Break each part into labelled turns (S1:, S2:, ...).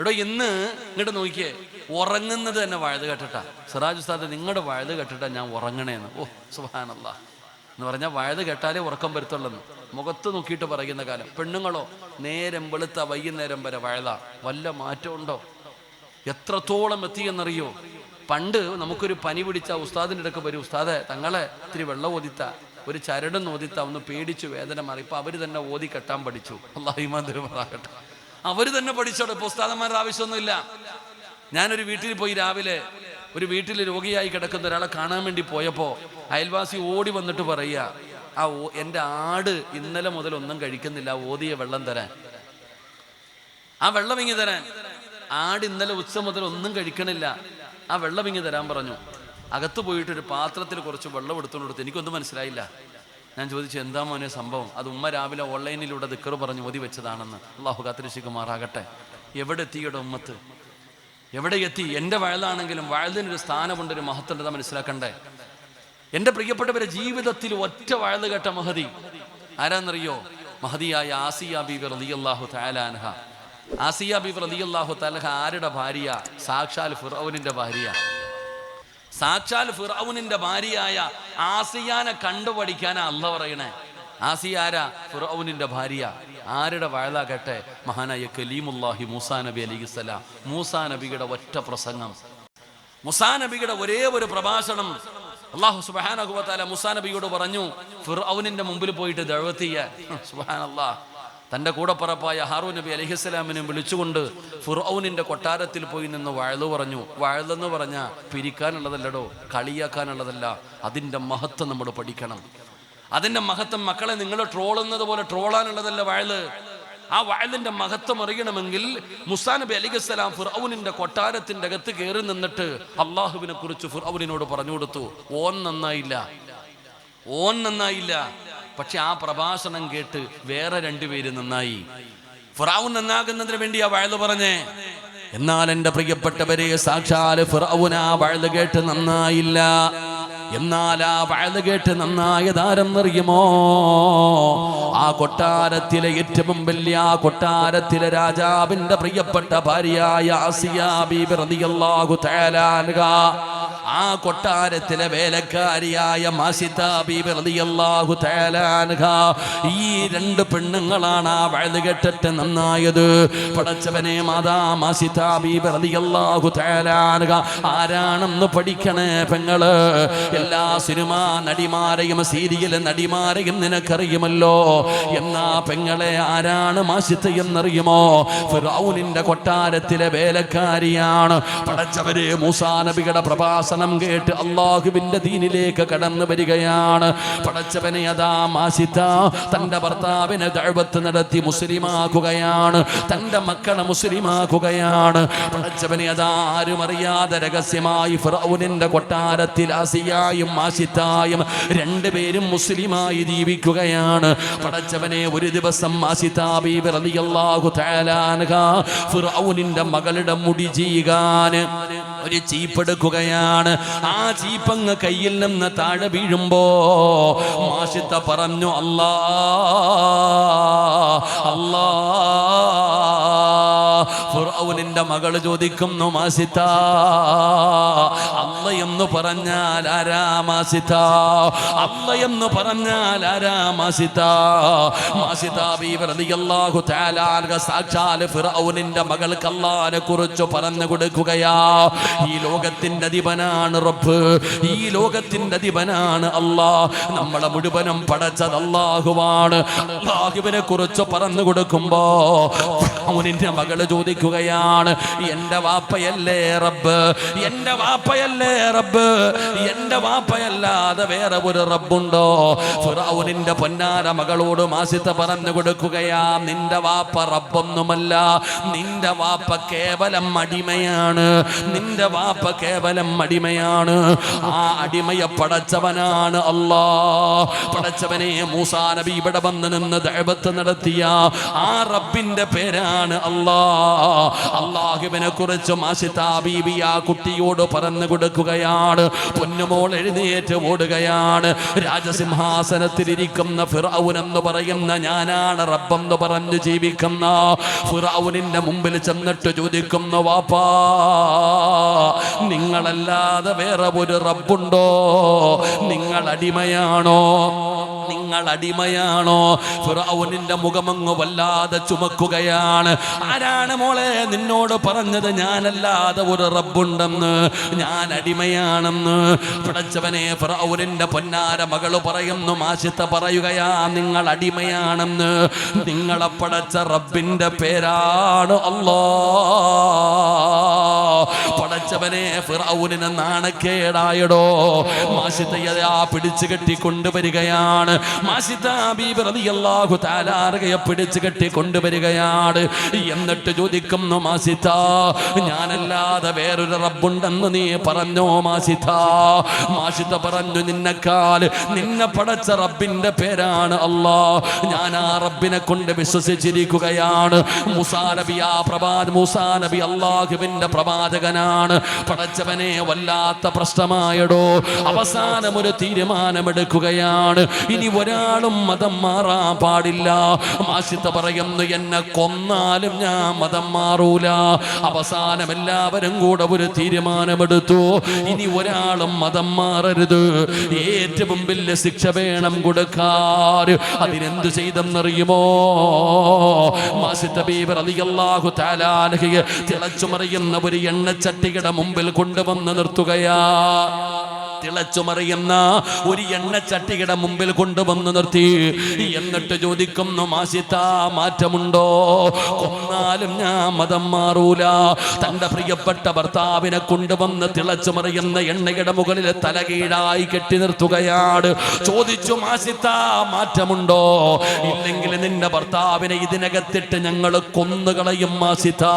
S1: എടോ ഇന്ന് ഇങ്ങോട്ട് നോക്കിയേ, ഉറങ്ങുന്നത് തന്നെ വഴുത് കേട്ടിട്ടാ. സിറാജ് ഉസ്താദ് നിങ്ങളുടെ വഴുത് കേട്ടിട്ടാ ഞാൻ ഉറങ്ങണേന്ന്. ഓ സുബ്ഹാനല്ലാഹ് എന്ന് പറഞ്ഞാൽ വഴുത് കേട്ടാലേ ഉറക്കം വരുത്തുള്ളെന്ന് മുഖത്ത് നോക്കിയിട്ട് പറയുന്ന കാലം. പെണ്ണുങ്ങളോ നേരം വെളുത്ത വൈകുന്നേരം വരെ വഴുതാ. വല്ല മാറ്റമുണ്ടോ? എത്രത്തോളം എത്തിയെന്നറിയോ? പണ്ട് നമുക്കൊരു പനി പിടിച്ച ഉസ്താദിൻ്റെ അടുക്ക് വരും, ഉസ്താദെ തങ്ങളെ ഇത്തിരി വെള്ളം ഓദിത്ത, ഒരു ചരടും ഓദിത്ത, ഒന്ന് പേടിച്ചു വേദന മാറി. ഇപ്പം അവർ തന്നെ ഓതി കെട്ടാൻ പഠിച്ചു. അല്ലാഹു ഈമാൻ തരുമാറാകട്ടെ. അവർ തന്നെ പഠിച്ചോട്ടെ, ഇപ്പോൾ ഉസ്താദന്മാരുടെ ആവശ്യമൊന്നുമില്ല. ഞാനൊരു വീട്ടിൽ പോയി, രാവിലെ ഒരു വീട്ടിൽ രോഗിയായി കിടക്കുന്ന ഒരാളെ കാണാൻ വേണ്ടി പോയപ്പോൾ അയൽവാസി ഓടി വന്നിട്ട് പറയുക, എൻ്റെ ആട് ഇന്നലെ മുതൽ ഒന്നും കഴിക്കുന്നില്ല, ഓതിയ വെള്ളം തരാൻ, ആ വെള്ളം ഇങ്ങി തരാൻ. ആട് ഇന്നലെ ഉച്ച മുതൽ ഒന്നും കഴിക്കണില്ല, ആ വെള്ളം ഇങ്ങി തരാൻ പറഞ്ഞു. അകത്ത് പോയിട്ടൊരു പാത്രത്തിൽ കുറച്ച് വെള്ളം എടുത്തുകൊണ്ട് കൊടുത്തു. എനിക്കൊന്നും മനസ്സിലായില്ല. ഞാൻ ചോദിച്ചു, എന്താ മോനെ സംഭവം? അത് ഉമ്മ രാവിലെ ഓൺലൈനിലൂടെ ദിക്ർ പറഞ്ഞ് ഓതി വെച്ചതാണെന്ന്. അള്ളാഹു കാത്തിരക്ഷിക്കുമാറാകട്ടെ. എവിടെ എത്തിയുടെ ഉമ്മത്ത്? എവിടെ എത്തി? എൻ്റെ വയലാണെങ്കിലും വയലിനൊരു സ്ഥാനമുണ്ട്, ഒരു മഹത്വം മനസ്സിലാക്കണ്ടേ? എൻ്റെ പ്രിയപ്പെട്ടവരെ, ജീവിതത്തിൽ ഒറ്റ വയല് കേട്ട മഹദി ആരാന്നറിയോ? മഹദിയായ ആസിയ ബീബി റളിയല്ലാഹു തആല അൻഹ. ആസിയ ബീബി റളിയല്ലാഹു തആല ആരുടെ ഭാര്യ? സാക്ഷാൽ ഫിർഔനിന്റെ ഭാര്യ. സാക്ഷാൽ ഫിർഔനിന്റെ ഭാര്യയായ ആസിയാനെ കണ്ടുപഠിക്കാനാ അല്ലാഹു പറയണേ. ആസിയ ആരാ? ഫിർഔനിന്റെ ഭാര്യ. ആരുടെ വയലാ കേട്ടെ? മഹാനായ കലീമുല്ലാഹി മൂസാ നബി അലൈഹിസ്സലാം. മൂസാ നബിയുടെ ഒറ്റ പ്രസംഗം, മൂസാ നബിയുടെ ഒരേ ഒരു പ്രഭാഷണം. അല്ലാഹു സുബ്ഹാനഹു വ തആല മൂസാ നബിയോട് പറഞ്ഞു, ഫിർഔനിന്റെ മുമ്പിൽ പോയിട്ട് ദഅവത്ത് ചെയ്യാൻ. സുബ്ഹാനല്ലാഹ്. തൻ്റെ കൂടപ്പറപ്പായ ഹാറൂൻ നബി അലൈഹിസ്സലാമിനെ വിളിച്ചുകൊണ്ട് ഫിർഔനിന്റെ കൊട്ടാരത്തിൽ പോയി നിന്ന് വയല് പറഞ്ഞു. വയലെന്ന് പറഞ്ഞാൽ പിരിക്കാനുള്ളതല്ലടോ, കളിയാക്കാനുള്ളതല്ല. അതിൻ്റെ മഹത്വം നമ്മൾ പഠിക്കണം. അതിൻ്റെ മഹത്വം മക്കളെ നിങ്ങൾ ട്രോളുന്നത് പോലെ ട്രോളാനുള്ളതല്ല വയല്. ആ വയലിന്റെ മഹത്വം അറിയണമെങ്കിൽ മൂസാ നബി അലൈഹിസ്സലാം ഫിർഔനിന്റെ കൊട്ടാരത്തിന്റെ അകത്ത് കയറി നിന്നിട്ട് അള്ളാഹുവിനെ കുറിച്ച് ഫിർഔനിനോട് പറഞ്ഞു കൊടുത്തു. ഓൻ നന്നായില്ല. പക്ഷെ ആ പ്രഭാഷണം കേട്ട് വേറെ രണ്ടുപേര് നന്നായി. ഫിർഔൻ നന്നാകുന്നതിന് വേണ്ടി ആ വയല് പറഞ്ഞേ. എന്നാൽ എൻ്റെ പ്രിയപ്പെട്ടവരെ, സാക്ഷാൽ ഫിർഔൻ ആ വയല് കേട്ട് നന്നായില്ല. എന്നാൽ ആ വയല് കേട്ട് നന്നായതാരെന്നറിയുമോ? ആ കൊട്ടാരത്തിലെ ഏറ്റവും വലിയ, ആ കൊട്ടാരത്തിലെ രാജാവിന്റെ പ്രിയപ്പെട്ട ഭാര്യയായ ആസിയ ബീബി റളിയല്ലാഹു തആല അൻഹ. ആ കൊട്ടാരത്തിലെ വേലക്കാരിയായ മാസിത ബീബി റളിയല്ലാഹു തആല അൻഹ. ഈ രണ്ട് പെണ്ണുങ്ങളാണ് ആ വയല് കേട്ടിട്ട് നന്നായത്. പടച്ചവനെ, മാതാ മാസിത ബീബി റളിയല്ലാഹു തആല അൻഹ ആരാണെന്ന് പഠിക്കണേ പെങ്ങള്. എല്ലാ സിനിമാ നടിമാരെയും സീരിയൽ നടിമാരെയും നിനക്കറിയുമല്ലോ. എന്നാ പെങ്ങളെ, ആരാണ് മാസിത എന്നറിയുമോ? ഫിർഔനിന്റെ കൊട്ടാരത്തിലെ വേലക്കാരിയാണ്. പടച്ചവരെ, മൂസാ നബിയുടെ പ്രഭാഷണം കേട്ട് അള്ളാഹുവിന്റെ ദീനിലേക്ക് കടന്നു വരികയാണ്. പടച്ചവനെ, അതാ മാസിത തന്റെ ഭർത്താവിനെ ദഅവത്ത് നടത്തി മുസ്ലിമാക്കുകയാണ്. തന്റെ മക്കളെ മുസ്ലിമാക്കുകയാണ്. പടച്ചവനെ, അതാ ആരും അറിയാതെ രഹസ്യമായി ഫിർഔനിന്റെ കൊട്ടാരത്തിൽ ആസിയായും മാസിതായും രണ്ടുപേരും മുസ്ലിമായി ജീവിക്കുകയാണ്. പടച്ചവനെ, ഒരു ദിവസം മാസിത ബീബി റളിയല്ലാഹു തആല അൻഹ ഫിർഔനിന്റെ മകളുടെ മുടി ചീകാൻ ഒരു ചീപ്പെടുക്കുകയാണ്. ആ ചീപ്പങ്ങ് കയ്യിൽ നിന്ന് താഴെ വീഴുമ്പോ മാസിത പറഞ്ഞു, അല്ലാ അല്ലാ. ഫിർഔനിന്റെ മകൾ ചോദിക്കുന്നു, മാസിത, അല്ല എന്ന് പറഞ്ഞാൽ ആരാ മാസിത? അല്ല എന്ന് പറഞ്ഞാൽ ആരാ മാസിത? മാസിത ബീബി റളിയല്ലാഹു തആല അൻഹ സാക്ഷാൽ ഫിർഔനിന്റെ മകൾക്ക് അല്ലാഹുവിനെ കുറിച്ച് പറഞ്ഞു കൊടുക്കുകയാ. ഈ ലോകത്തിന്റെ അധിപനാണ് റബ്ബ്, ഈ ലോകത്തിന്റെ അധിപനാണ് അല്ലാഹ്. നമ്മളെ മുഴുവനും പടച്ചത് അല്ലാഹുവാണ്. അല്ലാഹുവിനെ കുറിച്ച് പറഞ്ഞു കൊടുക്കുമ്പോ ഫിർഔനിന്റെ മകള് ചോദിക്കുകയാണ്, എന്റെ വാപ്പയല്ലേ റബ്ബ്? എന്റെ വാപ്പയല്ലേ റബ്ബ്? എന്റെ വാപ്പയല്ലാതെ വേറെ ഒരു റബ്ബുണ്ടോ? ഫിർഔനിന്റെ പൊന്നാര മകളോട് മാസിത പറഞ്ഞു കൊടുക്കുകയാ, നിന്റെ വാപ്പ റബ്ബൊന്നുമല്ല, നിന്റെ വാപ്പ കേവലം അടിമയാണ്. നിന്റെ വാപ്പ കേവലം അടിമയാണ്. ആ അടിമയെ പടച്ചവനാണ് അല്ലാഹ്. പടച്ചവനെ, മൂസാ നബി ഇവിടെ വന്ന് നിന്ന് ദഅവത്ത് നടത്തിയ ആ റബ്ബിന്റെ പേരാ പേരാണ് അല്ലാഹുവിനെ കുറിച്ച് മാസിത്താ ബീബി ആ കുട്ടിയോട് പറഞ്ഞു കൊടുക്കുകയാണ്. പൊന്നുമോൾ എഴുന്നേറ്റ് ഓടുകയാണ്. രാജസിംഹാസനത്തിലിരിക്കുന്ന ഫിർഔൻ എന്ന് പറയുന്ന ഞാനാണ് റബ്ബെന്ന് പറഞ്ഞു ജീവിക്കുന്ന ഫിർഔനിന്റെ മുമ്പിൽ ചെന്നിട്ട് ചോദിക്കുന്നു, വാപ്പാ നിങ്ങളല്ലാതെ വേറെ ഒരു റബ്ബുണ്ടോ? നിങ്ങൾ അടിമയാണോ? ഫിർഔനിന്റെ മുഖമങ്ങ് വല്ലാതെ ചുമക്കുകയാണ്. ആരാണ് മോളെ നിന്നോട് പറഞ്ഞത് ഞാനല്ലാതെ ഒരു റബ്ബുണ്ടെന്ന്, ഞാൻ അടിമയാണെന്ന്? പടച്ചവനെ, ഫിർഔനിന്റെ പൊന്നാര മകള് പറയുന്നു, മാസിത്ത പറയുകയാ നിങ്ങൾ അടിമയാണെന്ന്. നിങ്ങളെ പടച്ച റബ്ബിന്റെ പേരാണ് അല്ലാഹ്. പടച്ചവനെ, ഫിർഔനിന് നാണക്കേടായടോ. മാസിത്തയെ പിടിച്ചു കെട്ടി കൊണ്ടുവരികയാണ്. മാസിത്താ ബീബി റളിയല്ലാഹു തആല അൻഹയെ പിടിച്ചു കെട്ടി കൊണ്ടുവരികയാണ്. എന്നിട്ട് ചോദിക്കുന്നു, മാസിത്താ ഞാനല്ലാതെ വേറൊരു റബ്ബുണ്ടെന്ന് നീ പറഞ്ഞോ മാസിത്താ? മാസിത്ത പറഞ്ഞു, നിന്നെ പടച്ച റബ്ബിന്റെ പേരാണ് അല്ലാഹ്. ഞാൻ ആ റബ്ബിനെ കൊണ്ട് വിശ്വസിച്ചിരിക്കുകയാണ്. മൂസാ നബി അല്ലാഹുവിന്റെ പ്രവാചകനാണ്. പടച്ചവനെ, വല്ലാത്ത പ്രശ്നമായടോ. അവസാനം ഒരു തീരുമാനമെടുക്കുകയാണ്. ഇനി ഒരാളും മതം മാറാൻ പാടില്ല. മാസിത്ത പറയുന്നു, എന്നെ കൊന്നാലും ഞാൻ മതം മാറൂല. അവസാനം എല്ലാവരും കൂടെ ഒരു തീരുമാനമെടുത്തു, ഇനി ഒരാളും മതം മാറരുത്. ഏറ്റവും വലിയ ശിക്ഷ വേണം കൊടുക്കാൻ. അതിനെന്ത് ചെയ്തെന്നറിയുമോ? മാസിത്ത ബീബി റളിയല്ലാഹു തആല അൻഹയെ തിളച്ചുമറിയുന്ന ഒരു എണ്ണച്ചട്ടിയുടെ മുമ്പിൽ കൊണ്ടുവന്ന് നിർത്തുകയാ. തിളച്ചുമറിയുന്ന ഒരു എണ്ണച്ചട്ടിയുടെ മുമ്പിൽ കൊണ്ടുവന്ന് നിർത്തി. എന്നിട്ട് ചോദിക്കുന്നു, മാസിത്താ മാറ്റമുണ്ടോ? കൊന്നാലും ഞാൻ മതം മാറൂല. തന്റെ പ്രിയപ്പെട്ട ഭർത്താവിനെ കൊണ്ടുവന്ന് തിളച്ചുമറിയുന്ന എണ്ണയുടെ മുകളിൽ തലകീഴായി കെട്ടി നിർത്തുകയാണ്. ചോദിച്ചു, മാസിത്താ മാറ്റമുണ്ടോ? ഇല്ലെങ്കിൽ നിന്റെ ഭർത്താവിനെ ഇതിനകത്തിട്ട് ഞങ്ങൾ കൊന്നുകളയും മാസിത്താ.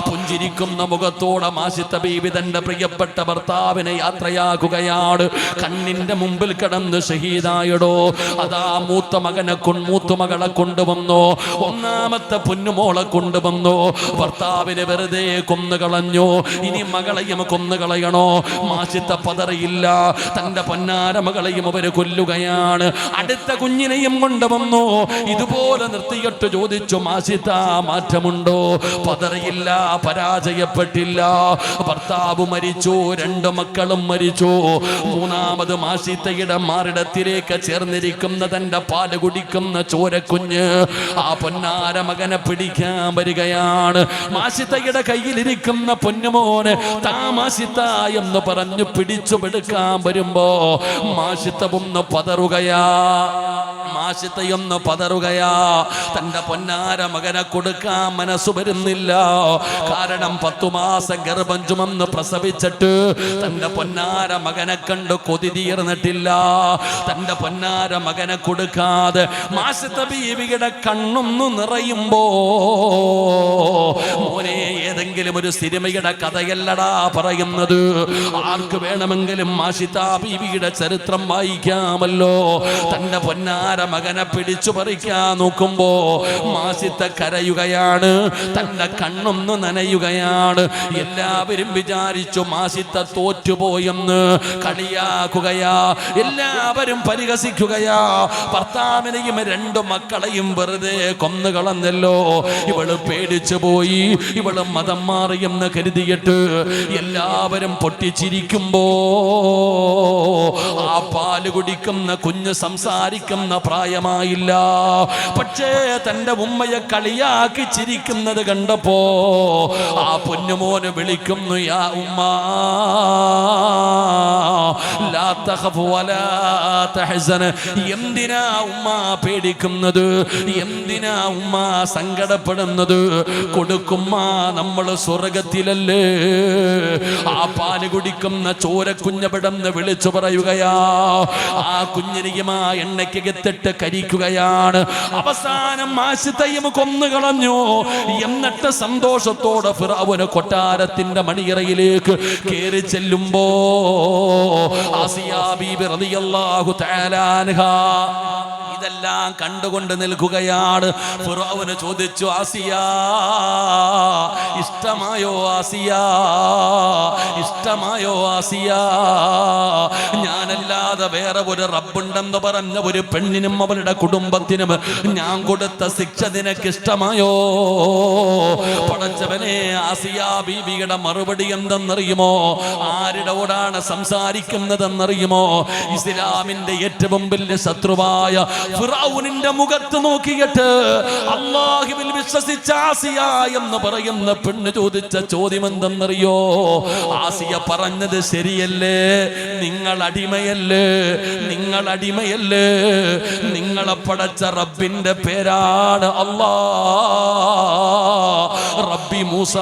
S1: പുഞ്ചിരിക്കുന്ന മുഖത്തോടെ മാസിത്ത ബീബി തന്റെ പ്രിയപ്പെട്ട ഭർത്താവിനെ യാത്രയാക്കുക. കണ്ണിന്റെ മുമ്പിൽ കിടന്ന് ഷഹീദായടോ. അതാ മൂത്തുമകളെ കൊണ്ടുവന്നു. ഒന്നാമത്തെ പൊന്നുമോളെ കൊണ്ടുവന്നു. ഭർത്താവിനെ വെറുതെ കൊന്നുകളഞ്ഞു. ഇനി മകളെയും കൊന്നുകളയണോ? മാസിത്ത പതറിയില്ല. തന്റെ പൊന്നാര മകളെയും അവര് കൊല്ലുകയാണ്. അടുത്ത കുഞ്ഞിനെയും കൊണ്ടുവന്നു. ഇതുപോലെ നിർത്തിയിട്ട് ചോദിച്ചു, മാസിത്ത മാറ്റമുണ്ടോ? പതറിയില്ല, പരാജയപ്പെട്ടില്ല. ഭർത്താവ് മരിച്ചു, 2 മക്കളും മരിച്ചു. മൂന്നാമത് മാസിത്തയുടെ മാറിടത്തിലേക്ക് ചേർന്നിരിക്കുന്ന തന്റെ പാല് കുടിക്കുന്ന ചോരക്കുഞ്ഞ് ആ പൊന്നാര മകനെ പിടിക്കാൻ വരികയാണ്. മാസിത്തയുടെ കയ്യിലിരിക്കുന്ന പൊന്നുമോനെ താ മാസിത്ത എന്ന് പറഞ്ഞു പിടിച്ചുപെടുക്കാൻ വരുമ്പോ മാസിത്ത ഒന്ന് പതറുകയാ. മാസിത്തയൊന്ന് പതറുകയാ. തന്റെ പൊന്നാര മകനെ കൊടുക്കാൻ മനസ്സു വരുന്നില്ല. കാരണം 10 മാസം ഗർഭം ചുമന്ന് പ്രസവിച്ചിട്ട് തന്റെ പൊന്നാര മകനെ കണ്ട് കൊതി തീർന്നിട്ടില്ല. തന്റെ പൊന്നാര മകനെ കൊടുക്കാതെ മാസിത്ത ബീവിയുടെ കണ്ണൊന്നു നിറയുമ്പോ, മോനെ ഏതെങ്കിലും ഒരു സിനിമയുടെ കഥയല്ലടാ പറയുന്നത്. ആർക്ക് വേണമെങ്കിലും മാസിത്ത ബീവിയുടെ ചരിത്രം വായിക്കാമല്ലോ. തന്റെ പൊന്നാര മകനെ പിടിച്ചു പറിക്കാൻ നോക്കുമ്പോ മാസിത്ത കരയുകയാണ്. തന്റെ കണ്ണൊന്നു നനയുകയാണ്. എല്ലാവരും വിചാരിച്ചു മാസിത്ത തോറ്റുപോയെന്ന്. കളിയാക്കുകയാ, എല്ലാവരും പരിഹസിക്കുകയാ. ഭർത്താവിനെയും 2 മക്കളെയും വെറുതെ കൊന്നുകളഞ്ഞല്ലോ. ഇവള് പേടിച്ചു പോയി, ഇവള് മതം മാറിയെന്ന് കരുതിയിട്ട് എല്ലാവരും പൊട്ടിച്ചിരിക്കുമ്പോ ആ പാല് കുടിക്കുന്ന കുഞ്ഞ് സംസാരിക്കുന്ന പ്രായമായില്ല. പക്ഷേ തന്റെ ഉമ്മയെ കളിയാക്കി ചിരിക്കുന്നത് കണ്ടപ്പോ ആ പൊന്നുമോന് വിളിക്കുന്നു, യാ ഉമ്മ ലാ തഖഫ് വലാ തഹ്സൻ. എന്തിനാ ഉമ്മ പേടിക്കുന്നത്? എന്തിനാ ഉമ്മ സങ്കടപ്പെടുന്നത്? കൊടുക്കുമ്മ, നമ്മൾ സ്വർഗത്തിലല്ലേ. ആ പാല് കുടിക്കുന്ന ചോരക്കുഞ്ഞവിടെന്ന് വിളിച്ചു പറയുകയാ. ആ കുഞ്ഞിനെയും ആ എണ്ണയ്ക്കകത്തിട്ട് കരിക്കുകയാണ്. അവസാനം മാസിത്തയും കൊന്നുകളഞ്ഞു. എന്നിട്ട് സന്തോഷത്തോടെ ഫിർഔൻ കൊട്ടാരത്തിന്റെ മണിയറയിലേക്ക് കയറി ചെല്ലുമ്പോ ആസിയ ബീബി റളിയല്ലാഹു തആല അൻഹാ ഇതെല്ലാം കണ്ടുകൊണ്ട് നിൽക്കുകയാണ്. ഫിറഔൻ ചോദിച്ചു, ആസിയ ഇഷ്ടമായോ? ആസിയ ഇഷ്ടമായോ? ആസിയ ഞാനല്ലാതെ വേറെ ഒരു റബ്ബുണ്ടെന്ന് പറഞ്ഞ ഒരു പെണ്ണിനും അവളുടെ കുടുംബത്തിനും ഞാൻ കൊടുത്ത ശിക്ഷ നിനക്ക് ഇഷ്ടമായോ? പടച്ചവനെ, ആസിയ ബീവിയുടെ മറുപടി എന്തെന്നറിയുമോ? ആരുടെ കൂടാണ് സംസാരിക്കുന്നതെന്നറിയുമോ? ഇസ്ലാമിന്റെ ഏറ്റവും വലിയ ശത്രുവായ ഫിറഔനിന്റെ മുഖത്ത് നോക്കിയിട്ട് അല്ലാഹുവിൽ വിശ്വസിച്ച ആസിയ എന്ന് പറയുന്ന പെണ്ണ് ചോദിച്ച ചോദ്യം എന്തെന്നറിയോ? ആസിയ പറഞ്ഞത് ശരിയല്ലേ? നിങ്ങൾ അടിമയല്ലേ? നിങ്ങൾ അടിമയല്ലേ? നിങ്ങളെ പടച്ച റബ്ബിന്റെ പേരാണ് അല്ലാഹ്. റബ്ബി മൂസ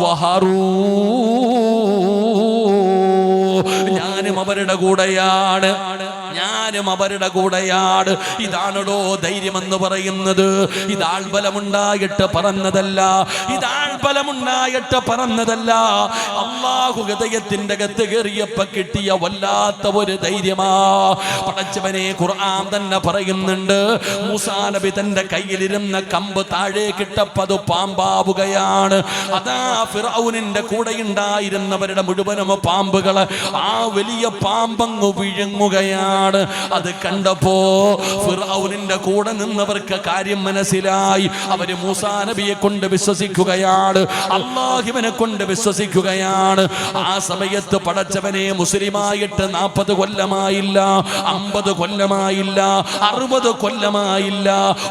S1: വഹാറൂൻ. ഞാനും അവരുടെ കൂടെയാണ്, ഞാനും അവരുടെ കൂടെയാണ്. ഇതാണോ ധൈര്യമെന്ന് പറയുന്നത്? ഇതാൾബലമുണ്ടായിട്ട് പറഞ്ഞതല്ല, ഇതാൾബലമുണ്ടായിട്ട് പറഞ്ഞതല്ല. അല്ലാഹു ഹൃദയത്തിന്റെ അകത്ത് കയറിയപ്പോ കിട്ടിയ വല്ലാത്ത ഒരു ധൈര്യമാ. പടച്ചവനെ, ഖുർആൻ തന്നെ പറയുന്നുണ്ട്, മൂസാ നബി തന്റെ കയ്യിലിരുന്ന കമ്പ് താഴേക്കിട്ടപ്പോ അത് പാമ്പാവുകയാണ്. അതാ ഫിറഔനിന്റെ കൂടെ ഉണ്ടായിരുന്നവരുടെ മുഴുവനും പാമ്പുകള് ആ വലിയ പാമ്പങ്ങ് വിഴുങ്ങുകയാണ്. അത് കണ്ടപ്പോ ഫിറഔനിന്റെ കൂടെ നിന്നവർക്ക് കാര്യം മനസ്സിലായി. അവര് മൂസാ നബിയെ കൊണ്ട് വിശ്വസിക്കുകയാണ്, അല്ലാഹുവിനെ കൊണ്ട് വിശ്വസിക്കുകയാണ്. ആ സമയത്ത് പടച്ചവനെ, മുസ്ലിമായിട്ട് 40 കൊല്ലമായില്ല, 50 കൊല്ലമായില്ല, 60 കൊല്ലമായില്ല,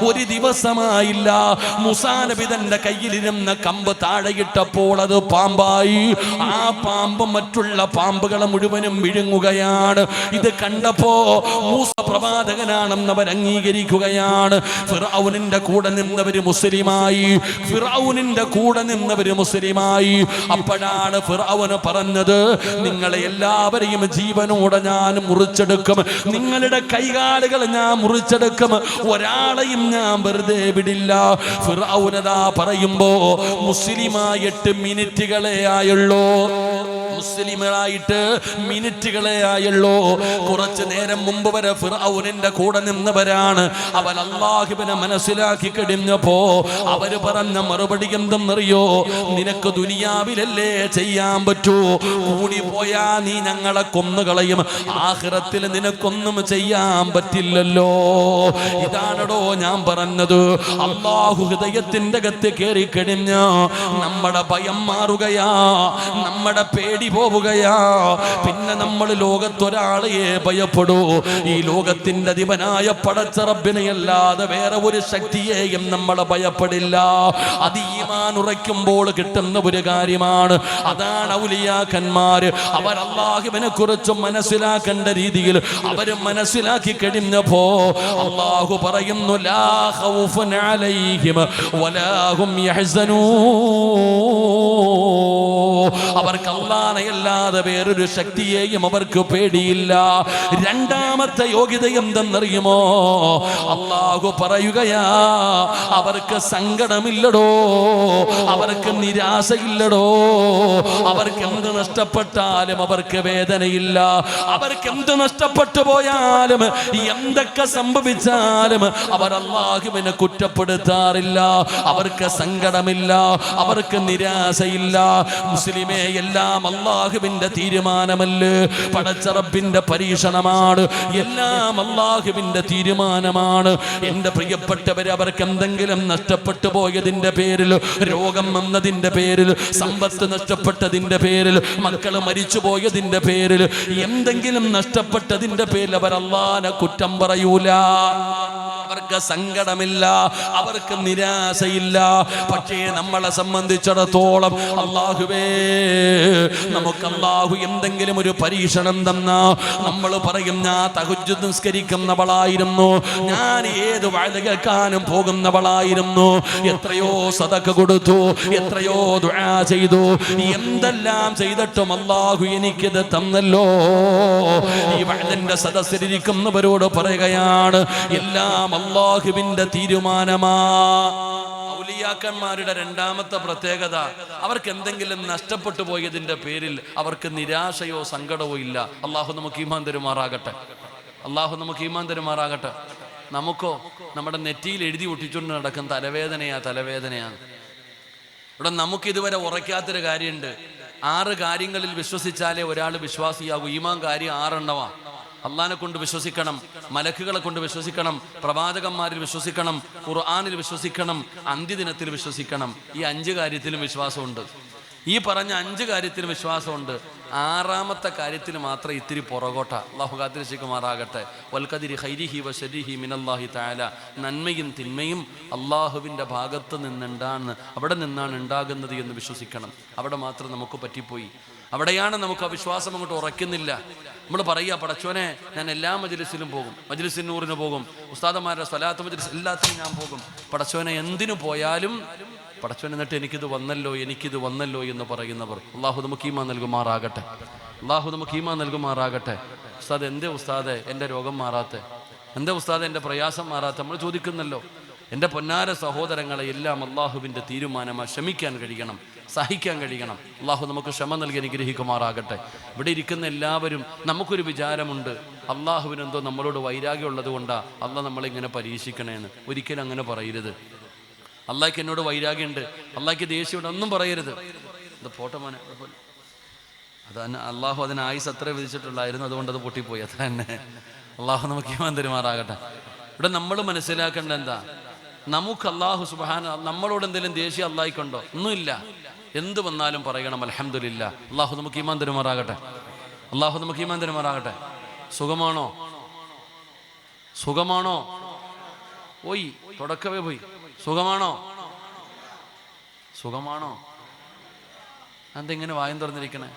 S1: ഒരു ദിവസമായില്ല. മൂസാ നബി തന്റെ കയ്യിലിരുന്ന കമ്പ് താഴെയിട്ടപ്പോൾ അത് പാമ്പായി. ആ പാമ്പ് മറ്റുള്ള പാമ്പുകളെ മുഴുവനും വിഴുങ്ങുകയാണ്. ഇത് കണ്ടപ്പോ മൂസ പ്രവാചകനാണെന്ന് അവർ അംഗീകരിക്കുകയാണ്. ഫിറഔനിന്റെ കൂടെ നിന്നവര് മുസ്ലിമായി, ഫിറഔനിന്റെ കൂടെ നിന്നവര് മുസ്ലിമായി. അപ്പോഴാണ് ഫിറഔൻ പറഞ്ഞത്, നിങ്ങളെ എല്ലാവരെയും ജീവനോടെ ഞാൻ മുറിച്ചെടുക്കും, നിങ്ങളുടെ കൈകാലുകൾ ഞാൻ മുറിച്ചെടുക്കും, ഒരാളെയും ഞാൻ വെറുതെ വിടില്ല. ഫിറഔനതാ പറയുമ്പോ മുസ്ലിമായിട്ട് മിനിറ്റുകളെ ആയുള്ളൂ, മുസ്ലിമായിട്ട് മിനിറ്റുകളെ ആയുള്ളൂ. കുറച്ചു നേരം മുമ്പ് വരെ ഫിറഔനിന്റെ കൂടെ നിന്നവരാണ്. അവർ അല്ലാഹുവിനെ മനസ്സിലാക്കി കഴിഞ്ഞപ്പോ അവര് പറഞ്ഞ മറുപടി എന്തെന്നറിയോ? നിനക്ക് ദുനിയാവിലല്ലേ ചെയ്യാൻ പറ്റൂ, കൂടി പോയാ നീ ഞങ്ങളെ കൊന്നുകളയും, ആഖിറത്തിൽ നിനക്കൊന്നും ചെയ്യാൻ പറ്റില്ലല്ലോ. ഇതാണടോ ഞാൻ പറഞ്ഞത്. അല്ലാഹു ഹൃദയത്തിന്റെ അകത്ത് കയറി കഴിഞ്ഞ നമ്മുടെ ഭയം മാറുകയാ, നമ്മുടെ പേടി പോവുകയാ. പിന്നെ നമ്മൾ ലോകത്തൊരാളെയെ ഭയപ്പെടൂ. ഈ ലോകത്തിന്റെ അധിപനായ പടച്ച റബ്ബിനെ അല്ലാതെ വേറെ ഒരു ശക്തിയെയും നമ്മളെ ഭയപ്പെടില്ല. അത് ഈമാൻ ഉറയ്ക്കുമ്പോൾ കിട്ടുന്ന ഒരു കാര്യമാണ്. അതാണ് ഔലിയാക്കന്മാര്. അവർ അല്ലാഹുവിനെ കുറിച്ച് മനസ്സിലാക്കേണ്ട രീതിയിൽ അവര് മനസ്സിലാക്കി കഴിഞ്ഞപ്പോ അല്ലാഹു പറയുന്നു, ലാ ഖൗഫുൻ അലൈഹിം വലാ ഹും യഹ്സനൂൻ. അവർക്ക് അല്ലാഹനെ അല്ലാതെ വേറൊരു ശക്തിയെയും അവർക്ക് പേടിയില്ല. രണ്ടാമത്തെ യോഗ്യത എന്തെന്നറിയുമോ? അല്ലാഹു പറയുകയാ, അവർക്ക് സങ്കടമില്ലടോ, അവർക്ക് നിരാശയില്ലടോ, അവർക്ക് എന്ത് നഷ്ടപ്പെട്ടാലും അവർക്ക് വേദനയില്ല, അവർക്ക് എന്ത് നഷ്ടപ്പെട്ടു പോയാലും എന്തൊക്കെ സംഭവിച്ചാലും അവർ അല്ലാഹുവിനെ കുറ്റപ്പെടുത്താറില്ല. അവർക്ക് സങ്കടമില്ല, അവർക്ക് നിരാശയില്ല. മുസ്ലിമേ, എല്ലാം അല്ലാഹുവിന്റെ തീരുമാനമല്ലേ? പടച്ച റബ്ബിന്റെ പരീക്ഷണമാണ്. എല്ലാം അല്ലാഹുവിന്റെ തീരുമാനമാണ്. എന്റെ പ്രിയപ്പെട്ടവര്, അവർക്ക് എന്തെങ്കിലും നഷ്ടപ്പെട്ടു പോയതിന്റെ പേരിൽ, രോഗം വന്നതിന്റെ പേരിൽ, സമ്പത്ത് നഷ്ടപ്പെട്ടതിന്റെ പേരിൽ, മക്കൾ മരിച്ചു പോയതിന്റെ പേരിൽ, എന്തെങ്കിലും നഷ്ടപ്പെട്ടതിന്റെ പേരിൽ അവർ അല്ലാഹുവിനെ കുറ്റം പറയൂല. അവർക്ക് സങ്കടമില്ല, അവർക്ക് നിരാശയില്ല. പക്ഷേ നമ്മളെ സംബന്ധിച്ചിടത്തോളം അല്ലാഹുവേ, നമുക്ക് അല്ലാഹു എന്തെങ്കിലും ഒരു പരീക്ഷണം തന്ന നമ്മൾ പറയും, ഞാൻ തഹജ്ജുദ് നിസ്കരിക്കുന്നവളായിരുന്നു, ഞാൻ ഏത് വഅദ് കേൾക്കാനും പോകുന്നവളായിരുന്നു, എത്രയോ സദഖ കൊടുത്തു, എത്രയോ ദുആ ചെയ്തു, എന്തെല്ലാം ചെയ്തിട്ടും അല്ലാഹു എനിക്കിത് തന്നല്ലോ. ഈ വഅദിന്റെ സദസ്സിലിരിക്കുന്നവരോട് പറയുകയാണ്, എല്ലാം അല്ലാഹുവിന്റെ തീരുമാനമാ. ഔലിയാക്കന്മാരുടെ രണ്ടാമത്തെ പ്രത്യേകത, അവർക്ക് എന്തെങ്കിലും നഷ്ടപ്പെട്ടു പോയതിന്റെ പേരിൽ അവർക്ക് നിരാശയോ സങ്കടവോ ഇല്ല. അല്ലാഹു നമുക്ക് ഈമാൻ തരുമാറാകട്ടെ, അല്ലാഹു നമുക്ക് ഈമാൻ തരുമാറാകട്ടെ. നമുക്കോ നമ്മുടെ നെറ്റിയിൽ എഴുതി ഒട്ടിച്ചുകൊണ്ട് നടക്കും തലവേദനയാണ്. ഇവിടെ നമുക്കിതുവരെ ഉറയ്ക്കാത്തൊരു കാര്യമുണ്ട്. 6 കാര്യങ്ങളിൽ വിശ്വസിച്ചാലേ ഒരാൾ വിശ്വാസിയാകൂ. ഈമാൻ കാര്യം 6 എണ്ണമാണ്. അള്ളാഹിനെ കൊണ്ട് വിശ്വസിക്കണം, മലക്കുകളെ കൊണ്ട് വിശ്വസിക്കണം, പ്രവാചകന്മാരിൽ വിശ്വസിക്കണം, ഖുർആനിൽ വിശ്വസിക്കണം, അന്ത്യദിനത്തിൽ വിശ്വസിക്കണം. ഈ 5 കാര്യത്തിലും വിശ്വാസമുണ്ട്. ഈ പറഞ്ഞ 5 കാര്യത്തിലും വിശ്വാസമുണ്ട്. 6ാമത്തെ കാര്യത്തിൽ മാത്രം ഇത്തിരി പുറകോട്ട. അള്ളാഹു കാത്തിരക്ഷിക്കുമാറാകട്ടെ. വൽഖദിരി ഖൈരിഹി വശരിഹി മിനല്ലാഹി തആല. നന്മയും തിന്മയും അള്ളാഹുവിൻ്റെ ഭാഗത്ത് അവിടെ നിന്നാണ് ഉണ്ടാകുന്നത് എന്ന് വിശ്വസിക്കണം. അവിടെ മാത്രം നമുക്ക് പറ്റിപ്പോയി. അവിടെയാണ് നമുക്ക് ആ വിശ്വാസം അങ്ങോട്ട് ഉറയ്ക്കുന്നില്ല. നമ്മൾ പറയുക, പടച്ചോനെ ഞാൻ എല്ലാ മജ്ലിസിലും പോകും, മജ്ലിസിൻ നൂറിന് പോകും, ഉസ്താദന്മാരുടെ സ്വലാത്ത് മജ്ലിസ് എല്ലാത്തിനും ഞാൻ പോകും. പടച്ചോനെ എന്തിനു പോയാലും പടച്ചോൻ എന്നിട്ട് എനിക്കിത് വന്നല്ലോ എന്ന് പറയുന്നവർ, അള്ളാഹു നമുക്ക് ഈമാൻ നൽകുമാറാകട്ടെ. ഉസ്താദ് എന്തേ ഉസ്താദെ എൻ്റെ രോഗം മാറാത്തെ, എന്തേ ഉസ്താദെ എൻ്റെ പ്രയാസം മാറാത്ത നമ്മൾ ചോദിക്കുന്നല്ലോ. എൻ്റെ പൊന്നാര സഹോദരങ്ങളെ എല്ലാം അള്ളാഹുവിൻ്റെ തീരുമാനമാണ്. ക്ഷമിക്കാൻ കഴിയണം, സഹിക്കാൻ കഴിയണം. അള്ളാഹു നമുക്ക് ക്ഷമ നൽകി അനുഗ്രഹിക്കുമാറാകട്ടെ. ഇവിടെ ഇരിക്കുന്ന എല്ലാവരും നമുക്കൊരു വിചാരമുണ്ട്, അള്ളാഹുവിനെന്തോ നമ്മളോട് വൈരാഗ്യം ഉള്ളത് കൊണ്ടാണ് അള്ളാഹ് നമ്മളിങ്ങനെ പരീക്ഷിക്കണേന്ന്. ഒരിക്കലും അങ്ങനെ പറയരുത്. അള്ളാഹ്ക്ക് എന്നോട് വൈരാഗ്യമുണ്ട്, അള്ളാഹ്ക്ക് ദേഷ്യമുണ്ട്, ഒന്നും പറയരുത്. അത് പോട്ടെ മോനെ, അത് തന്നെ അള്ളാഹു അതിന് ആയുസ് അത്ര വിധിച്ചിട്ടുള്ളായിരുന്നു, അതുകൊണ്ട് അത് പൊട്ടിപ്പോയി. അത് തന്നെ അള്ളാഹു നമുക്ക് ഈമാൻ തരുമാറാകട്ടെ. ഇവിടെ നമ്മൾ മനസ്സിലാക്കേണ്ട എന്താ, നമുക്ക് അള്ളാഹു സുബ്ഹാന നമ്മളോട് എന്തെങ്കിലും ദേഷ്യം അള്ളാഹിക്കുണ്ടോ? ഒന്നുമില്ല. എന്ത് വന്നാലും പറയണം അൽഹംദുലില്ലാ. അള്ളാഹു നമുക്ക് ഈമാൻ തരുമാറാകട്ടെ. സുഖമാണോ? പോയി തുടക്കവേ പോയി. സുഖമാണോ? എന്തെങ്ങനെ വായും തുറന്നിരിക്കണേ?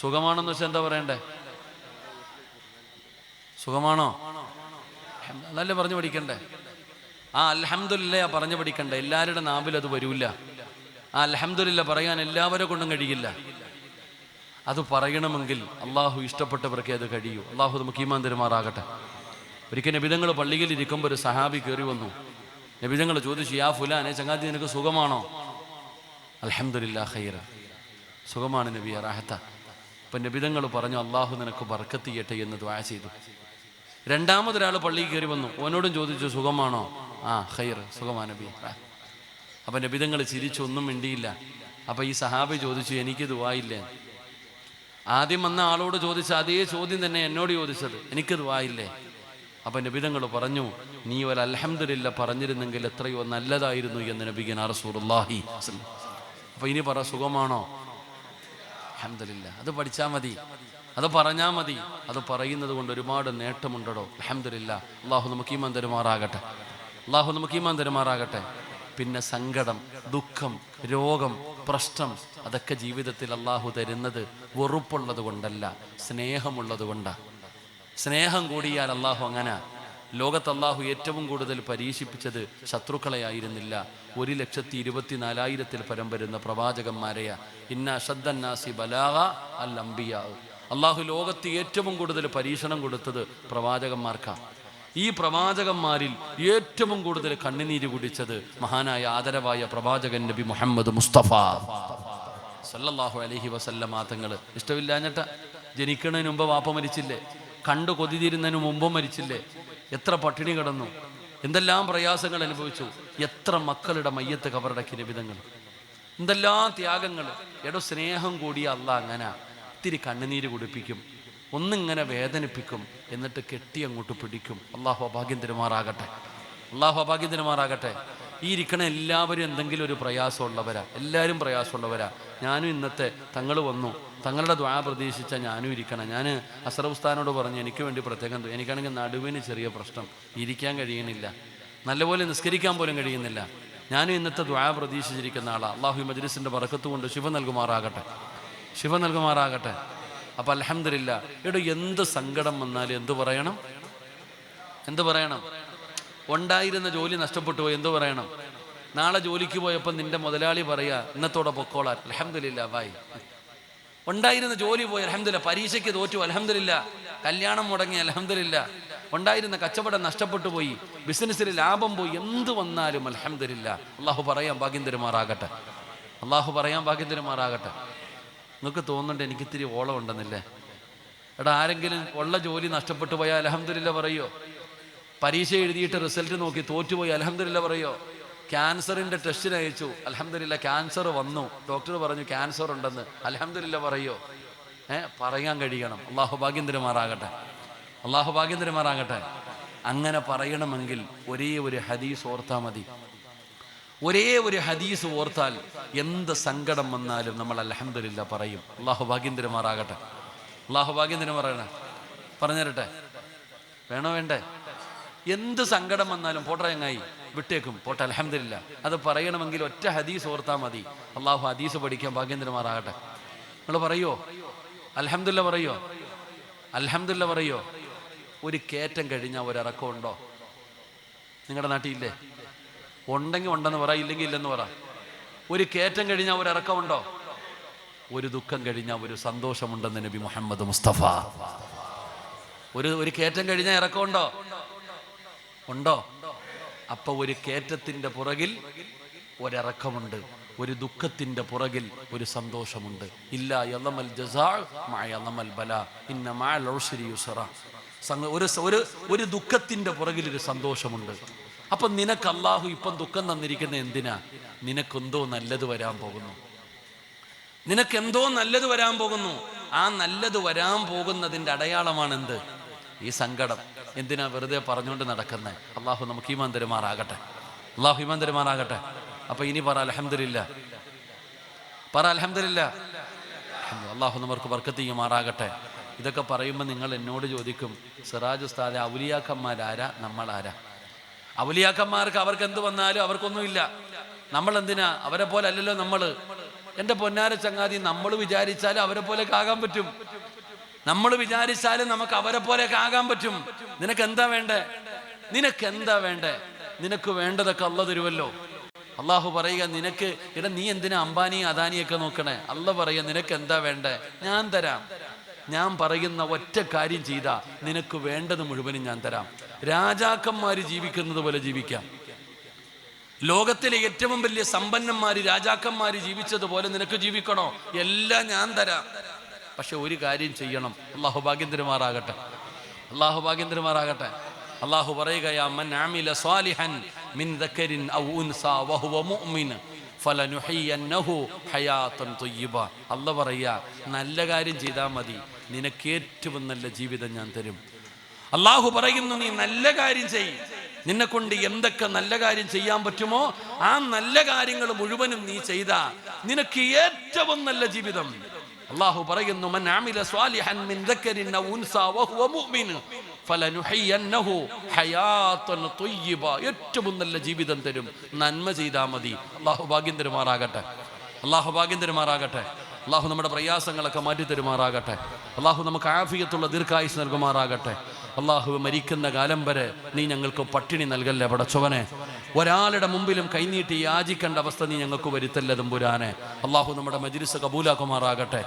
S1: സുഖമാണെന്ന് വെച്ചാൽ എന്താ പറയണ്ടേ? സുഖമാണോ അതല്ലേ പറഞ്ഞു പഠിക്കണ്ടേ? ആ അൽഹംദുലില്ലാ പറഞ്ഞു പഠിക്കണ്ടേ. എല്ലാവരുടെ നാവിൽ അത് വരൂല. ആ അൽഹംദുലില്ലാ പറയാൻ എല്ലാവരെ കൊണ്ടും കഴിയില്ല. അത് പറയണമെങ്കിൽ അള്ളാഹു ഇഷ്ടപ്പെട്ടവർക്ക് അത് കഴിയൂ. അള്ളാഹു നമുക്ക് ഈമാൻ തരുമാറാകട്ടെ. ഒരിക്കൽ നബിതങ്ങൾ പള്ളിയിൽ ഇരിക്കുമ്പോൾ ഒരു സഹാബി കയറി വന്നു. നബിതങ്ങൾ ചോദിച്ചു, യാ ഫുലാനെ, ചങ്ങാതി നിനക്ക് സുഖമാണോ? അൽഹംദുലില്ലാ ഖൈറ, സുഖമാണ് നബിയെ, റാഹത്ത. അപ്പം നബിതങ്ങൾ പറഞ്ഞു, അള്ളാഹു നിനക്ക് ബർക്കത്ത് ചെയ്യട്ടെ എന്ന് ദുആ ചെയ്തു. രണ്ടാമതൊരാൾ പള്ളിയിൽ കയറി വന്നു, ഓനോടും ചോദിച്ചു, സുഖമാണോ? ആ ഖൈർ, സുഖമാണ് നബി. അപ്പം നബിതങ്ങൾ ചിരിച്ചു, ഒന്നും മിണ്ടിയില്ല. അപ്പം ഈ സഹാബി ചോദിച്ചു, എനിക്ക് ദുആയില്ലേ? ആദ്യം വന്ന ആളോട് ചോദിച്ച അതേ ചോദ്യം തന്നെ എന്നോട് ചോദിച്ചത്, എനിക്ക് ദുആയില്ലേ? അപ്പം നബിതങ്ങൾ പറഞ്ഞു, നീ ഒരു അൽഹംദുലില്ലാ പറഞ്ഞിരുന്നെങ്കിൽ എത്രയോ നല്ലതായിരുന്നു എന്ന് നബിഗന റസൂലുള്ളാഹി. അപ്പം ഇനി പറ, സുഖമാണോ? അൽഹംദുലില്ലാ. അത് പഠിച്ചാൽ മതി, അത് പറഞ്ഞാൽ മതി. അത് പറയുന്നത് കൊണ്ട് ഒരുപാട് നേട്ടമുണ്ടോ. അൽഹംദുലില്ലാ. അള്ളാഹു നമുക്ക് ഈമാൻ തരുമാറാകട്ടെ. പിന്നെ സങ്കടം, ദുഃഖം, രോഗം, പ്രശ്നം, അതൊക്കെ ജീവിതത്തിൽ അള്ളാഹു തരുന്നത് വെറുപ്പുള്ളത് കൊണ്ടല്ല, സ്നേഹമുള്ളത് കൊണ്ടാണ്. സ്നേഹം കൂടിയാൽ അള്ളാഹു അങ്ങനെ. ലോകത്ത് അള്ളാഹു ഏറ്റവും കൂടുതൽ പരീക്ഷിപ്പിച്ചത് ശത്രുക്കളെ ആയിരുന്നില്ല, 1,24,000 പരം വരുന്ന പ്രവാചകന്മാരെയാ. ഇന്ന അശദ്ദന്നാസി ബലാഗ അൽ അംബിയാ. അള്ളാഹു ലോകത്ത് ഏറ്റവും കൂടുതൽ പരീക്ഷണം കൊടുത്തത് പ്രവാചകന്മാർക്കാണ്. ഈ പ്രവാചകന്മാരിൽ ഏറ്റവും കൂടുതൽ കണ്ണുനീര് കുടിച്ചത് മഹാനായ ആദരവായ പ്രവാചകൻ നബി മുഹമ്മദ് മുസ്തഫ സല്ലല്ലാഹു അലൈഹി വസല്ലമ തങ്ങൾ. ഇഷ്ടമില്ലാഞ്ഞിട്ട ജനിക്കുന്നതിന് മുമ്പ് വാപ്പ മരിച്ചില്ലേ? കണ്ടു കൊതിരുന്നതിന് മുമ്പും മരിച്ചില്ലേ? എത്ര പട്ടിണി കിടന്നു, എന്തെല്ലാം പ്രയാസങ്ങൾ അനുഭവിച്ചു, എത്ര മക്കളുടെ മയ്യത്ത് കബറടക്കി നബിതങ്ങൾ, എന്തെല്ലാം ത്യാഗങ്ങൾ. എടോ, സ്നേഹം കൂടിയ അള്ളാഹ് അങ്ങനെ ഇത്തിരി കണ്ണുനീര് കുടിപ്പിക്കും, ഒന്നിങ്ങനെ വേദനിപ്പിക്കും, എന്നിട്ട് കെട്ടി അങ്ങോട്ട് പിടിക്കും. അള്ളാഹു അഭാഗ്യം തരുമാറാകട്ടെ. ഈ ഇരിക്കണ എല്ലാവരും എന്തെങ്കിലും ഒരു പ്രയാസമുള്ളവരാ, എല്ലാവരും പ്രയാസമുള്ളവരാ. ഞാനും ഇന്നത്തെ തങ്ങൾ വന്നു, തങ്ങളുടെ ദുആ പ്രതീക്ഷിച്ച ഞാനും ഇരിക്കണം. ഞാൻ അസ്ഹർ ഉസ്താദിനോട് പറഞ്ഞു, എനിക്ക് വേണ്ടി പ്രത്യേകം, എനിക്കാണെങ്കിൽ നടുവിന് ചെറിയ പ്രശ്നം, ഇരിക്കാൻ കഴിയുന്നില്ല, നല്ലപോലെ നിസ്കരിക്കാൻ പോലും കഴിയുന്നില്ല. ഞാനും ഇന്നത്തെ ദുആ പ്രതീക്ഷിച്ചിരിക്കുന്ന ആളാണ്. അള്ളാഹു മജ്ലിസിൻ്റെ ബറക്കത്ത് കൊണ്ട് ശിഫ നൽകുമാറാകട്ടെ. അപ്പം അൽഹംദുലില്ലാ. എടോ, എന്ത് സങ്കടം വന്നാലും എന്ത് പറയണം? ഉണ്ടായിരുന്ന ജോലി നഷ്ടപ്പെട്ടു പോയി, എന്ത് പറയണം? നാളെ ജോലിക്ക് പോയപ്പോൾ നിന്റെ മുതലാളി പറയാ, ഇന്നത്തോടെ പൊക്കോളാൻ, അൽഹംദുലില്ലാ ബായ്. ഉണ്ടായിരുന്ന ജോലി പോയി, അൽഹംദുലില്ലാ. പരീക്ഷയ്ക്ക് തോറ്റു, അൽഹംദുലില്ലാ. കല്യാണം മുടങ്ങി, അൽഹംദുലില്ലാ. ഉണ്ടായിരുന്ന കച്ചവടം നഷ്ടപ്പെട്ടു പോയി, ബിസിനസ്സിൽ ലാഭം പോയി, എന്ത് വന്നാലും അൽഹംദുലില്ലാ. അള്ളാഹു പറയാൻ ഭാഗ്യം തരുമാറാകട്ടെ. നിങ്ങൾക്ക് തോന്നുന്നുണ്ട് എനിക്കിത്തിരി ഓളം ഉണ്ടെന്നില്ലേ? എടാ, ആരെങ്കിലും ഉള്ള ജോലി നഷ്ടപ്പെട്ടു പോയാൽ അൽഹംദുലില്ലാ പറയോ? പരീക്ഷ എഴുതിയിട്ട് റിസൾട്ട് നോക്കി തോറ്റുപോയി, അൽഹംദുലില്ലാ പറയോ? ക്യാൻസറിൻ്റെ ടെസ്റ്റിന് അയച്ചു, അൽഹംദുലില്ലാ ക്യാൻസർ വന്നു, ഡോക്ടർ പറഞ്ഞു ക്യാൻസർ ഉണ്ടെന്ന്, അൽഹംദുലില്ലാ പറയോ? പറയാൻ കഴിയണം. അള്ളാഹു ഭാഗ്യം തരുമാറാകട്ടെ, അള്ളാഹു ഭാഗ്യം തരുമാറാകട്ടെ. അങ്ങനെ പറയണമെങ്കിൽ ഒരേ ഒരു ഹദീസ് ഓർത്താൽ മതി. ഒരേ ഒരു ഹദീസ് ഓർത്താൽ എന്ത് സങ്കടം വന്നാലും നമ്മൾ അൽഹംദുലില്ലാ പറയും. അള്ളാഹു ഭാഗ്യം തരുമാറാകട്ടെ, അള്ളാഹു ഭാഗ്യം തരുമാറാകട്ടെ. പറഞ്ഞുതരട്ടെ, വേണോ വേണ്ടേ? എന്ത് സങ്കടം വന്നാലും പോട്ടെ, ചങ്ങായി വിട്ടേക്കും, പോട്ടെ അൽഹംദുലില്ലാ. അത് പറയണമെങ്കിൽ ഒറ്റ ഹദീസ് ഓർത്താൽ മതി. അള്ളാഹു ഹദീസ് പഠിക്കാൻ ഭാഗ്യം തരുമാറാകട്ടെ. നിങ്ങൾ പറയോ അൽഹംദുലില്ലാ? പറയോ അൽഹംദുലില്ലാ? പറയോ? ഒരു കയറ്റം കഴിഞ്ഞാൽ ഒരിറക്കം ഉണ്ടോ? നിങ്ങളുടെ നാട്ടിലില്ലേ? ഉണ്ടെങ്കിൽ ഉണ്ടെന്ന് പറ, ഇല്ലെങ്കിൽ ഇല്ലെന്ന് പറ. ഒരു കയറ്റം കഴിഞ്ഞാൽ ഒരിറക്കം ഉണ്ടോ? ഒരു ദുഃഖം കഴിഞ്ഞാൽ ഒരു സന്തോഷമുണ്ടെന്ന് നബി മുഹമ്മദ് മുസ്തഫ. ഒരു കയറ്റം കഴിഞ്ഞാൽ ഇറക്കം ഉണ്ടോ? ഉണ്ടോ? അപ്പൊ ഒരു കയറ്റത്തിന്റെ പുറകിൽ ഒരിറക്കമുണ്ട്, ഒരു ദുഃഖത്തിന്റെ പുറകിൽ ഒരു സന്തോഷമുണ്ട്. ഇല്ല യളമൽ ജസാ മഅ യളമൽ ബലാ ഇന്ന മഅൽ ഉസ്രി യുസ്റ. ഒരു ദുഃഖത്തിന്റെ പുറകിൽ ഒരു സന്തോഷമുണ്ട്. അപ്പൊ നിനക്ക് അല്ലാഹു ഇപ്പം ദുഃഖം തന്നിരിക്കുന്ന എന്തിനാ? നിനക്കെന്തോ നല്ലത് വരാൻ പോകുന്നു. നിനക്കെന്തോ നല്ലത് വരാൻ പോകുന്നു. ആ നല്ലത് വരാൻ പോകുന്നതിന്റെ അടയാളമാണ് എന്ത്? ഈ സങ്കടം. എന്തിനാ വെറുതെ പറഞ്ഞുകൊണ്ട് നടക്കുന്നത്? അള്ളാഹു നമുക്ക് ഈമാൻ തരുമാറാകട്ടെ, അള്ളാഹു ഈമാൻ തരുമാറാകട്ടെ. അപ്പൊ ഇനി പറ അൽഹംദുലില്ലാ, പറ അൽഹംദുലില്ലാ. അള്ളാഹു നമുക്ക് ബർക്കത്ത് ചെയ്യുമാറാകട്ടെ. ഇതൊക്കെ പറയുമ്പോൾ നിങ്ങൾ എന്നോട് ചോദിക്കും, സിറാജ് ഉസ്താദെ ഔലിയാക്കന്മാരാരാ, നമ്മളാരാ? ഔലിയാക്കന്മാർക്ക് അവർക്ക് എന്ത് വന്നാലും അവർക്കൊന്നുമില്ല. നമ്മൾ എന്തിനാ? അവരെ പോലെ അല്ലല്ലോ നമ്മള്. എൻ്റെ പൊന്നാര ചങ്ങാതി, നമ്മൾ വിചാരിച്ചാലും അവരെ പോലെയൊക്കെ ആകാൻ പറ്റും. നമ്മൾ വിചാരിച്ചാലും നമുക്ക് അവരെ പോലെയൊക്കെ ആകാൻ പറ്റും. നിനക്ക് എന്താ വേണ്ടേ? നിനക്ക് എന്താ വേണ്ടേ? നിനക്ക് വേണ്ടതൊക്കെ അള്ളാഹു തരുമല്ലോ. അള്ളാഹു പറയുക, നിനക്ക് നീ എന്തിനാ അംബാനി അദാനിയൊക്കെ നോക്കണേ? അള്ളാഹു പറയുക, നിനക്ക് എന്താ വേണ്ടേ? ഞാൻ തരാം. ഞാൻ പറയുന്ന ഒറ്റ കാര്യം ചെയ്താ നിനക്ക് വേണ്ടത് മുഴുവനും ഞാൻ തരാം. രാജാക്കന്മാര് ജീവിക്കുന്നത് പോലെ ജീവിക്കാം. ലോകത്തിലെ ഏറ്റവും വലിയ സമ്പന്നന്മാര് രാജാക്കന്മാര് ജീവിച്ചതുപോലെ നിനക്ക് ജീവിക്കണോ? എല്ലാം ഞാൻ തരാം. പക്ഷെ ഒരു കാര്യം ചെയ്യണം. അള്ളാഹു ഭാഗ്യം തരുമാറാകട്ടെ, അള്ളാഹു ഭാഗ്യം തരുമാറാകട്ടെ. അള്ളാഹു പറയുക, യാ മൻ അമില സാലിഹൻ മിൻ ദക്കരിൻ ഔ ഉൻസാ വഹുവ മുഅ്മിൻ ഫലനുഹയ്യന്നഹു ഹയാതൻ ത്വയ്യിബ. അള്ളാഹു പറയുക, നല്ല കാര്യം ചെയ്താൽ മതി, നിനക്ക് ഏറ്റവും നല്ല ജീവിതം ഞാൻ തരും. അള്ളാഹു പറയുന്നു, നീ നല്ല കാര്യം ചെയ്യ്. നിന്നെ കൊണ്ട് എന്തൊക്കെ നല്ല കാര്യം ചെയ്യാൻ പറ്റുമോ ആ നല്ല കാര്യങ്ങൾ മുഴുവനും നീ ചെയ്താ നിനക്ക് ഏറ്റവും നല്ല ജീവിതം. അള്ളാഹു പറയുന്നു, മൻ അമില സ്വാലിഹൻ മിൻ ദക്കരിൻ ഔ ഉൻസാ വഹുവ മുഅ്മിൻ ഫലനുഹയ്യന്നഹു ഹയാതൻ ത്വയ്യിബ. ഏറ്റവും നല്ല ജീവിതം തരും, നന്മ ചെയ്താൽ മതി. അള്ളാഹു ഭാഗ്യം തരുമാറാകട്ടെ, അള്ളാഹു ഭാഗ്യം തരുമാറാകട്ടെ. അള്ളാഹു നമ്മുടെ പ്രയാസങ്ങളൊക്കെ മാറ്റി തരുമാറാകട്ടെ. അള്ളാഹു നമുക്ക് ആഫിയത്തുള്ള ദീർഘായുസ് നൽകുമാറാകട്ടെ. അള്ളാഹു മരിക്കുന്ന കാലം വരെ നീ ഞങ്ങൾക്ക് പട്ടിണി നൽകല്ലേ പടച്ചവനെ. ഒരാളുടെ മുമ്പിലും കൈനീട്ടി യാചിക്കേണ്ട അവസ്ഥ നീ ഞങ്ങൾക്ക് വരുത്തല്ലേ തമ്പുരാനെ. അള്ളാഹു നമ്മുടെ മജ്‌ലിസ് കബൂലാക്കുമാറാകട്ടെ.